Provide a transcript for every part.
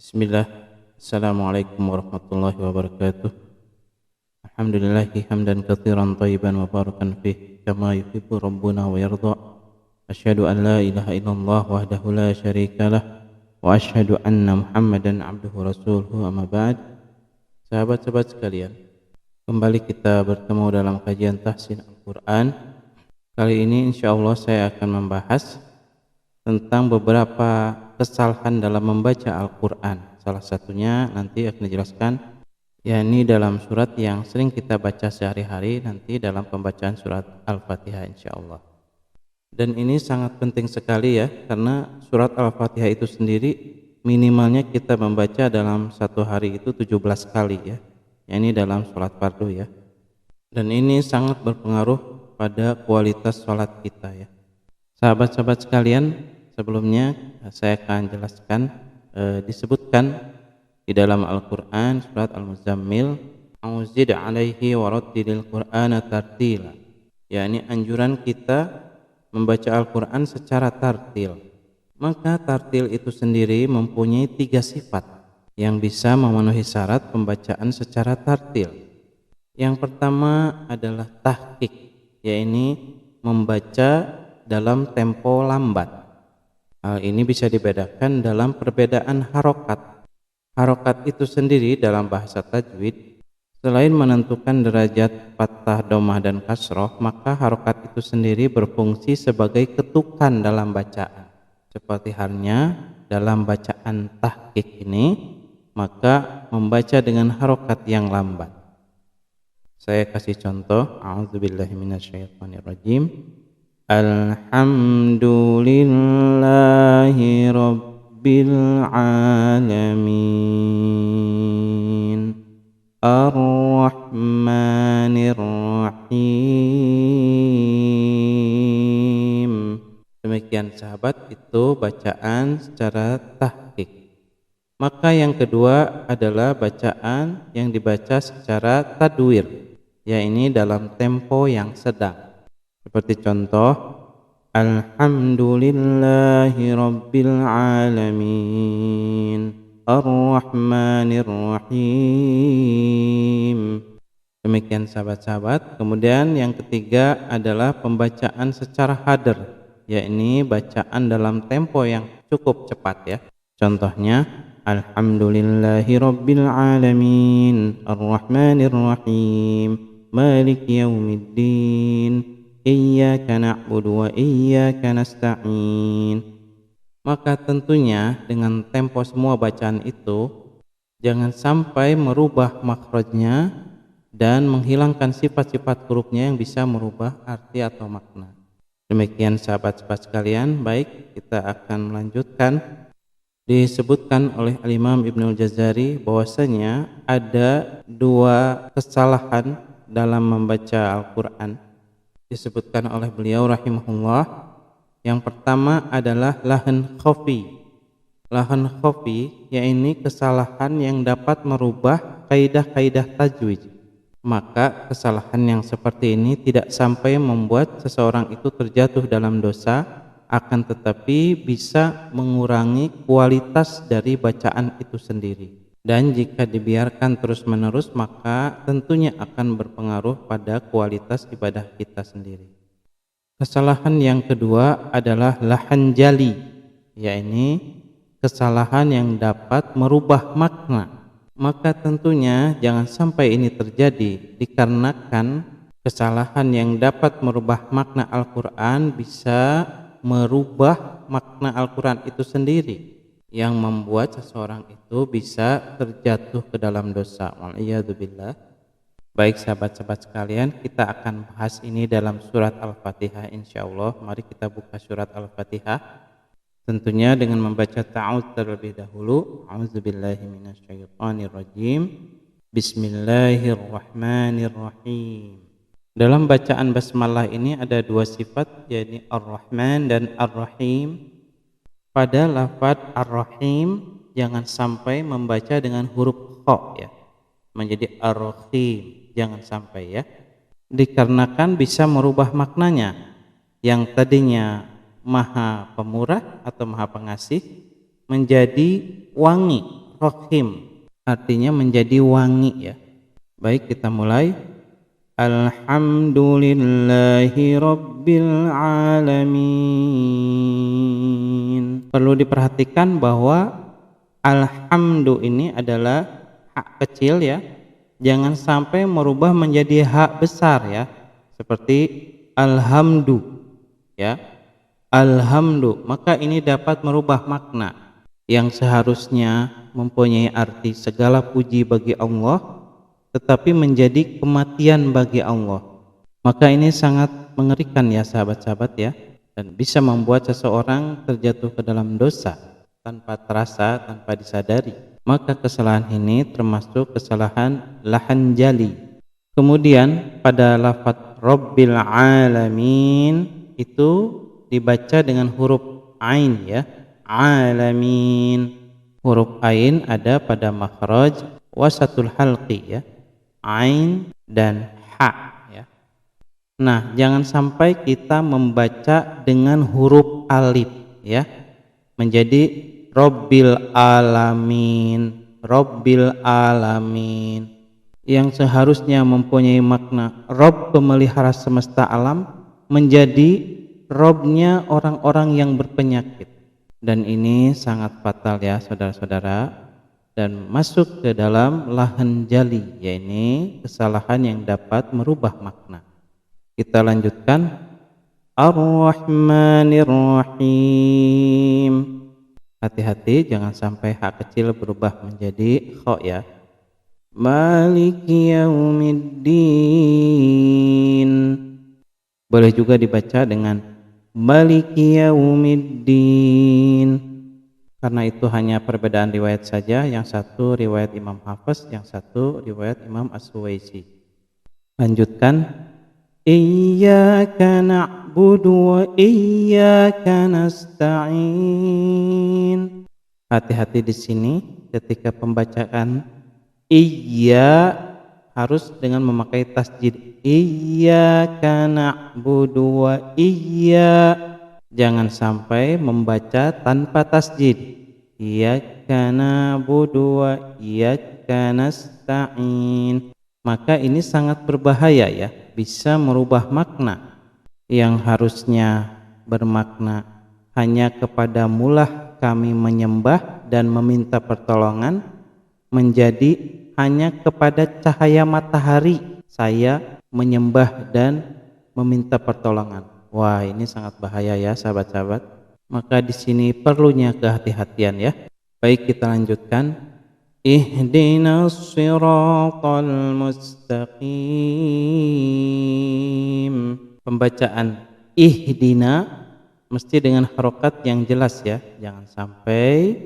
Bismillah. Assalamualaikum warahmatullahi wabarakatuh. Alhamdulillahi hamdan katsiran thayyiban mubarakan fih kama yuhibbu rabbuna wa yarda. Asyhadu an la ilaha illallah wahdahu la syarikalah wa asyhadu anna Muhammadan abduhu rasuluhu amma ba'd. Sahabat-sahabat sekalian, kembali kita bertemu dalam kajian tahsin Al-Qur'an. Kali ini insyaallah saya akan membahas tentang beberapa kesalahan dalam membaca Al-Quran. Salah satunya nanti akan dijelaskan, yakni dalam surat yang sering kita baca sehari-hari, nanti dalam pembacaan surat Al-Fatihah insyaallah. Dan ini sangat penting sekali ya, karena surat Al-Fatihah itu sendiri minimalnya kita membaca dalam satu hari itu 17 kali ya, yakni dalam sholat fardu ya. Dan ini sangat berpengaruh pada kualitas sholat kita ya. Sahabat-sahabat sekalian, sebelumnya saya akan jelaskan, disebutkan di dalam Al-Quran surat Al-Muzammil, "Auzid alaihi warattilil Qur'ana tartila", yakni anjuran kita membaca Al-Quran secara tartil. Maka tartil itu sendiri mempunyai 3 sifat yang bisa memenuhi syarat pembacaan secara tartil. Yang pertama adalah tahqiq, yakni membaca dalam tempo lambat. Hal ini bisa dibedakan dalam perbedaan harokat. Harokat itu sendiri dalam bahasa tajwid, selain menentukan derajat fathah, domah, dan kasroh, maka harokat itu sendiri berfungsi sebagai ketukan dalam bacaan. Seperti halnya dalam bacaan tahqiq ini, maka membaca dengan harokat yang lambat. Saya kasih contoh, a'udzubillahi minasyaitonirrajim. Alhamdulillahi rabbil alamin, ar-rahmanir rahim. Demikian sahabat, itu bacaan secara tahqiq. Maka yang kedua adalah bacaan yang dibaca secara tadwir, yaitu dalam tempo yang sedang. Seperti contoh, Alhamdulillahi rabbil alamin, ar-rahmanir rahim. Demikian sahabat-sahabat. Kemudian yang ketiga adalah pembacaan secara hadr, yakni bacaan dalam tempo yang cukup cepat ya. Contohnya, Alhamdulillahi rabbil alamin, ar-rahmanir rahim, maliki yaumiddin, iyyaka na'budu wa iyyaka nasta'in. Maka tentunya dengan tempo semua bacaan itu jangan sampai merubah makhrajnya dan menghilangkan sifat-sifat hurufnya yang bisa merubah arti atau makna. Demikian sahabat-sahabat sekalian. Baik, kita akan melanjutkan. Disebutkan oleh Al-Imam Ibnul Jazari bahwasanya ada 2 kesalahan dalam membaca Al-Quran. Disebutkan oleh beliau rahimahullah. Yang pertama adalah lahan khafi. Lahan khafi yaitu kesalahan yang dapat merubah kaidah-kaidah tajwid. Maka kesalahan yang seperti ini tidak sampai membuat seseorang itu terjatuh dalam dosa, akan tetapi bisa mengurangi kualitas dari bacaan itu sendiri. Dan jika dibiarkan terus-menerus, maka tentunya akan berpengaruh pada kualitas ibadah kita sendiri. Kesalahan yang kedua adalah lahan jali, yaitu kesalahan yang dapat merubah makna. Maka tentunya jangan sampai ini terjadi, dikarenakan kesalahan yang dapat merubah makna Al-Quran bisa merubah makna Al-Quran itu sendiri, yang membuat seseorang itu bisa terjatuh ke dalam dosa. Wal'iyadzubillah. Baik sahabat-sahabat sekalian, kita akan bahas ini dalam surat Al-Fatihah insyaallah. Mari kita buka surat Al-Fatihah. Tentunya dengan membaca ta'awudz terlebih dahulu. A'udzubillahi minasyaitonirrajim. Bismillahirrahmanirrahim. Dalam bacaan basmalah ini ada 2 sifat, yaitu Ar-Rahman dan Ar-Rahim. Pada lafaz Ar-Rahim jangan sampai membaca dengan huruf kha ya, menjadi Ar-Rahim, jangan sampai ya, dikarenakan bisa merubah maknanya. Yang tadinya Maha Pemurah atau Maha Pengasih menjadi wangi, Rahim, artinya menjadi wangi ya. Baik, kita mulai. Alhamdulillahi Rabbil Alamin. Perlu diperhatikan bahwa alhamdu ini adalah hak kecil ya. Jangan sampai merubah menjadi hak besar ya. Seperti alhamdu ya. Alhamdu, maka ini dapat merubah makna yang seharusnya mempunyai arti segala puji bagi Allah, tetapi menjadi kematian bagi Allah. Maka ini sangat mengerikan ya sahabat-sahabat ya, dan bisa membuat seseorang terjatuh ke dalam dosa tanpa terasa, tanpa disadari. Maka kesalahan ini termasuk kesalahan lahan jali. Kemudian pada lafaz Rabbil Alamin itu dibaca dengan huruf ain ya, alamin. Huruf ain ada pada makhraj wasatul halqi ya, ain dan ha ya. Nah, jangan sampai kita membaca dengan huruf alif ya, menjadi Rabbil Alamin, Rabbil Alamin, yang seharusnya mempunyai makna Rabb pemelihara semesta alam, menjadi Robnya orang-orang yang berpenyakit. Dan ini sangat fatal ya saudara-saudara, dan masuk ke dalam lahan jali, yaitu kesalahan yang dapat merubah makna. Kita lanjutkan. Ar-Rahmanir Rahim. Hati-hati jangan sampai hak kecil berubah menjadi kha ya. Maliki Yaumiddin. Boleh juga dibaca dengan Maliki Yaumiddin, karena itu hanya perbedaan riwayat saja, yang satu riwayat Imam Hafiz, yang satu riwayat Imam As-Suwaisi. Lanjutkan. Iyyaka na'budu wa iyyaka nasta'in. Hati-hati di sini ketika pembacaan iya harus dengan memakai tasjid. Iyyaka na'budu wa iya. Jangan sampai membaca tanpa tasjid. Iyyaka na'budu wa iyyaka nasta'in. Maka ini sangat berbahaya ya, bisa merubah makna yang harusnya bermakna hanya kepadamulah kami menyembah dan meminta pertolongan, menjadi hanya kepada cahaya matahari saya menyembah dan meminta pertolongan. Wah, ini sangat bahaya ya sahabat-sahabat. Maka di sini perlunya kehati-hatian ya. Baik, kita lanjutkan. Ihdinas siratal mustaqim. Pembacaan ihdina mesti dengan harokat yang jelas ya. Jangan sampai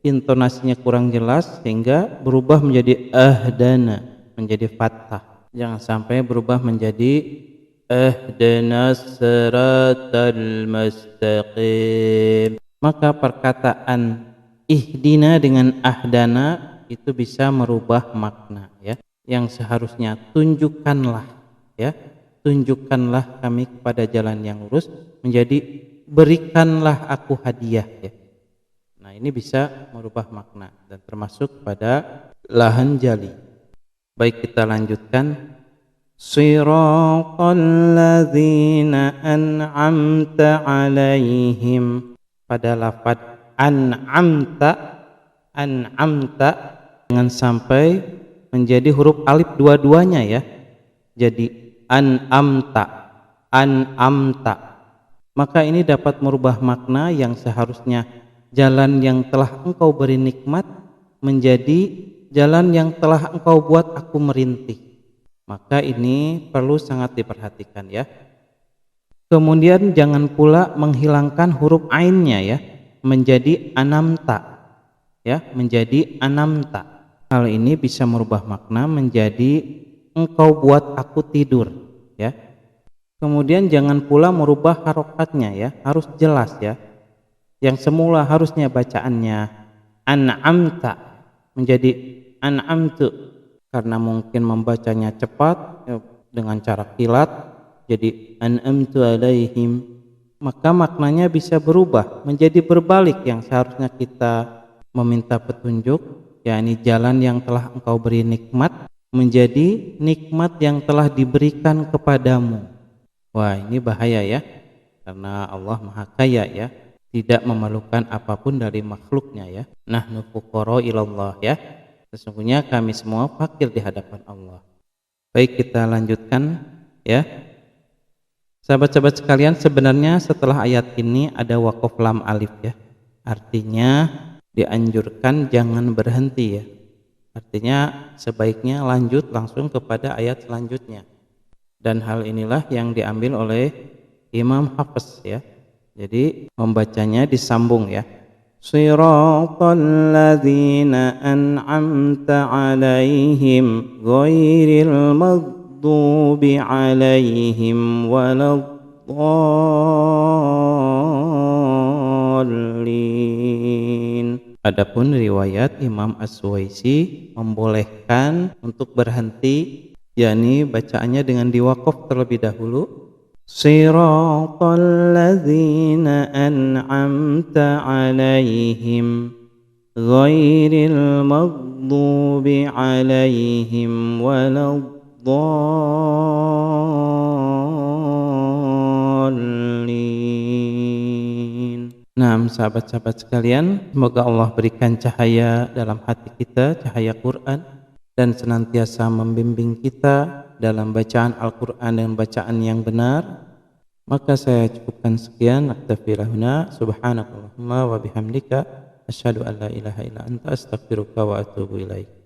intonasinya kurang jelas sehingga berubah menjadi ahdana, menjadi fathah. Jangan sampai berubah menjadi ihdinas siratal mustaqim. Maka perkataan ihdina dengan ahdana itu bisa merubah makna ya, yang seharusnya tunjukkanlah ya, tunjukkanlah kami kepada jalan yang lurus, menjadi berikanlah aku hadiah ya. Nah, ini bisa merubah makna dan termasuk pada lahan jali. Baik, kita lanjutkan. Siratal ladzina an'amta alaihim. Pada lafaz an'amta, an'amta jangan sampai menjadi huruf alif dua-duanya ya, jadi an'amta, an'amta. Maka ini dapat merubah makna yang seharusnya jalan yang telah engkau beri nikmat menjadi jalan yang telah engkau buat aku merintih. Maka ini perlu sangat diperhatikan ya. Kemudian jangan pula menghilangkan huruf ainnya ya, menjadi anamta ya, menjadi anamta. Hal ini bisa merubah makna menjadi engkau buat aku tidur ya. Kemudian jangan pula merubah harokatnya ya, harus jelas ya. Yang semula harusnya bacaannya an'amta menjadi an'amtu, karena mungkin membacanya cepat ya, dengan cara kilat jadi an'amtu alaihim, maka maknanya bisa berubah menjadi berbalik. Yang seharusnya kita meminta petunjuk yakni jalan yang telah engkau beri nikmat menjadi nikmat yang telah diberikan kepadamu. Wah, ini bahaya ya, karena Allah Maha Kaya ya, tidak memerlukan apapun dari makhluknya ya. Nahnu fuqara ilallah ya, sesungguhnya kami semua fakir di hadapan Allah. Baik, kita lanjutkan ya. Sahabat-sahabat sekalian, sebenarnya setelah ayat ini ada waqaf lam alif ya, artinya dianjurkan jangan berhenti ya. Artinya sebaiknya lanjut langsung kepada ayat selanjutnya. Dan hal inilah yang diambil oleh Imam Hafiz ya. Jadi membacanya disambung ya. Shiratal ladzina an'amta 'alaihim ghairil maghdubi 'alaihim waladdallin. Adapun riwayat Imam As-Suwaisi membolehkan untuk berhenti, yakni bacaannya dengan diwaqaf terlebih dahulu. Shiratal ladzina an'amta 'alaihim ghairil maghdubi 'alaihim waladdallin. Nah, sahabat-sahabat sekalian, semoga Allah berikan cahaya dalam hati kita, cahaya Quran, dan senantiasa membimbing kita dalam bacaan Al-Quran dan bacaan yang benar. Maka saya cukupkan sekian. Naktafi lahuna, subhanakallahumma wa bihamdika, asyhadu an la ilaha illa anta, astaghfiruka wa atubu ilaik.